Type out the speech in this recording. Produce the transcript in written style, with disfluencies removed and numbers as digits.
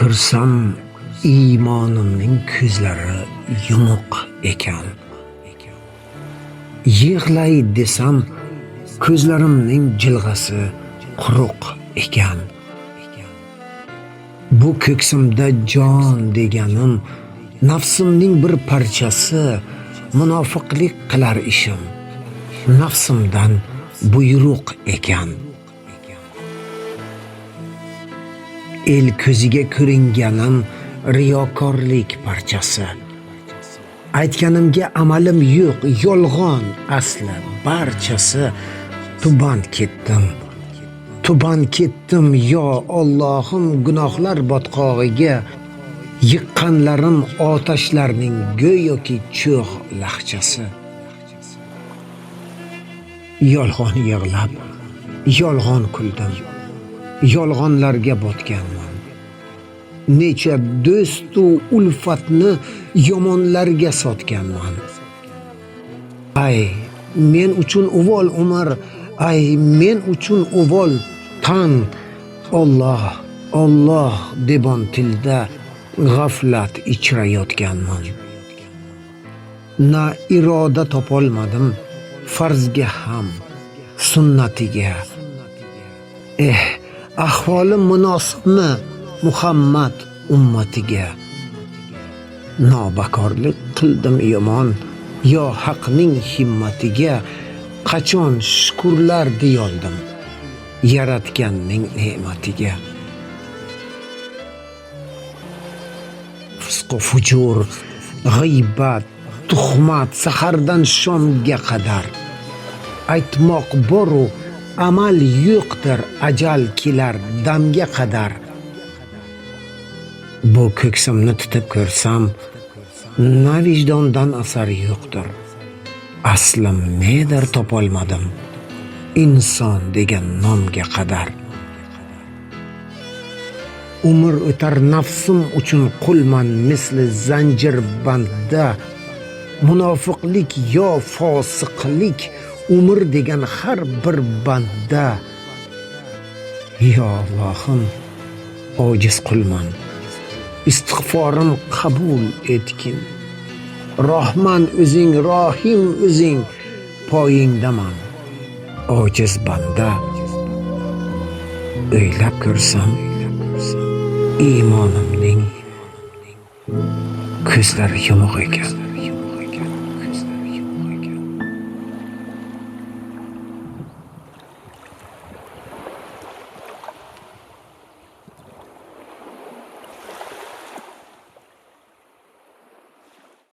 ko'rsam iymonimning ko'zlari yumuq ekan. Yig'lay desam ko'zlarimning jilg'asi quruq ekan. Bu ko'ksimda jon deganim nafsimning bir parchasi, munofiqlik qilar ishim nafsimdan buyruq ekan. El ko'ziga ko'ringanim riyokorlik parchasi. Aytganimga amalim yo'q, yolg'on asli barchasi. Tuban ketdim yo Allohim gunohlar botqog'iga. Yiqqanlarim otashlarning go'yoki cho'g' lahchasi. Yolg'on yig'lab, yolg'on kuldim. Yolg'onlarga botganman. Necha do'st u ulfatni yomonlarga sotganman. Ay, men uchun uvol umr, ay, men uchun uvol tan. Alloh debon tilda g'aflat ichirayotganman. Na iroda topolmadim farzga ham, sunnatiga. Ahvolim munosibmi Muhammad ummatiga? Nobakorlik qildim yomon, yo haqning himmatiga. Qachon shukurlar deyoldim yaratganning ne'matiga. Fisq va fujur, g'iybat, tuhmat sahardan shomga qadar. Aytmoq boru amal yo'qdir, ajal kelar damga qadar. Bu ko'ksimni tutib ko'rsam, na vijdondan asar yo'qdir. Aslim nedir topolmadim, inson degan nomga qadar. Umr o'tar nafsim uchun qulman misli zanjir bandda. Munofiqlik yo fosiqlik umr degan har bir banda. Ya Allohim, ojiz qulman, istig'forim qabul etgin. Rahman o'zing, Rohim o'zing, poyingdaman ojiz banda. O'ylab ko'rsam iymonimning ko'zlari yumuq ekan.